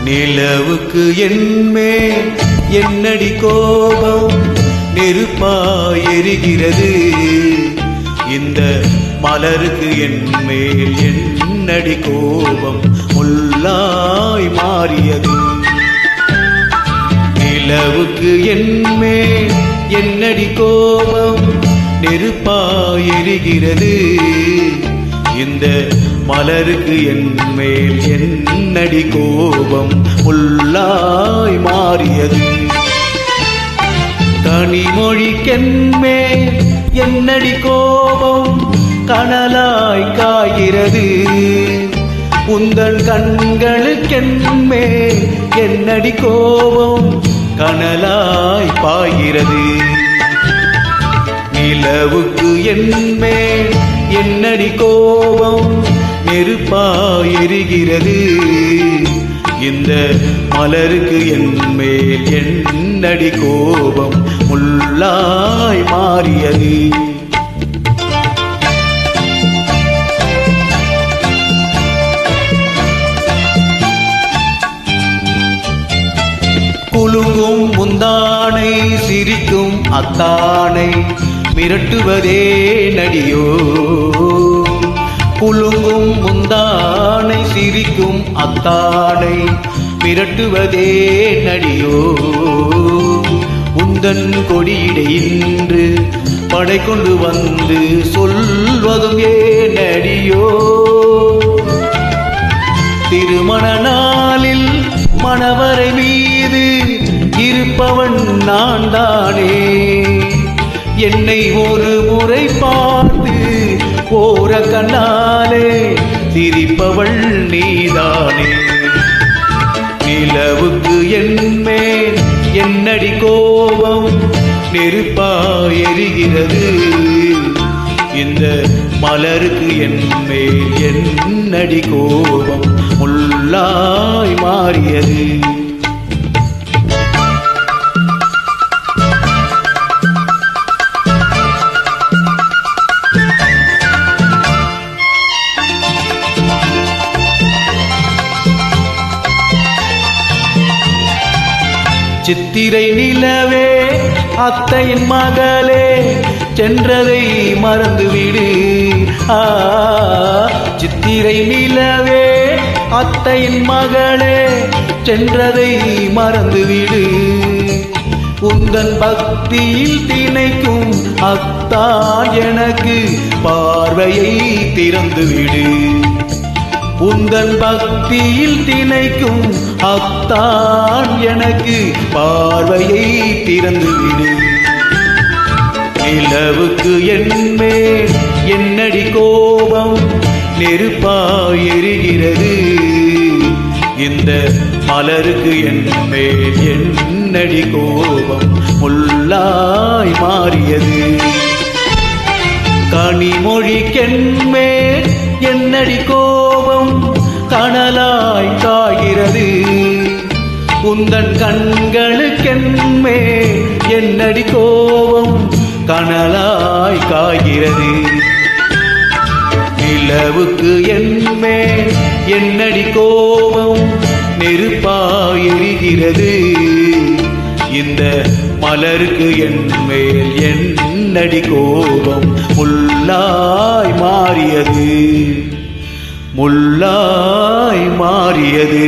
நிலவுக்கு என்மேல் என்னடி கோபம் நெருப்பாய் எரிகிறது. இந்த மலருக்கு என்மேல் என்னடி கோபம் முள்ளாய் மாறியது. நிலவுக்கு என்மேல் என்னடி கோபம் நெருப்பாய் எரிகிறது. இந்த மலருக்கு என்மேல் என்னடி கோபம் முள்ளாய் மாறியது. கனிமொழிக்கென்மேல் என்னடி கோபம் கனலாய் காய்கிறது. உந்தன் கண்களுக்கென்மேல் என்னடி கோபம் கனலாய் பாய்கிறது. நிலவுக்கு என்மேல் என்னடி கோபம் நெருப்பாய் எரிகிறது. இந்த மலருக்கு என்மேல் என்னடி கோபம் முள்ளாய் மாறியது. குலுங்கும் முந்தானை சிரிக்கும் அத்தானை மிரட்டுவதே நடியோ. குலுங்கும் முந்தானை சிரிக்கும் அத்தானை மிரட்டுவதே நடியோ. உந்தன் கொடியிடை இன்று படை கொண்டு வந்து சொல்வதும் ஏன் நடியோ. திருமண நாளில் மணவரை மீது இருப்பவன் நான் தானே. என்னை ஒரு முறை பார்த்து ஓர கண்ணாலே சிரிப்பவள் நீதானே. நிலவுக்கு என்மேல் என்னடி கோபம் நெருப்பாய் எரிகிறது. இந்த மலருக்கு என்மேல் என்னடி கோபம் முள்ளாய் மாறியது. சித்திரை நிலவே அத்தையின் மகளே சென்றதை மறந்துவிடு. சித்திரை நிலவே அத்தையின் மகளே சென்றதை மறந்துவிடு. உந்தன் பக்தியில் திணைக்கும் அத்தான் எனக்கு பார்வையை திறந்துவிடு. உந்தன் பக்தியில் திணைக்கும் அத்தான் எனக்கு பார்வையை திறந்துவிடு. நிலவுக்கு என்மேல் என்னடி கோபம் நெருப்பாய் எரிகிறது. இந்த மலருக்கு என்மேல் என்னடி கோபம் முள்ளாய் மாறியது. கனிமொழிக்கென்மேல் என்னடி கோபம் கனலாய் காய்கிறது. உந்தன் கண்களுக்கென்மேல் என்னடி கோபம் கனலாய் காய்கிறது. நிலவுக்கு என்மேல் என்னடி கோபம் நெருப்பாய் எரிகிறது. இந்த மலருக்கு என்மேல் என்னடி கோபம் முள்ளாய் மாறியது. முள்ளாய் மாறியது.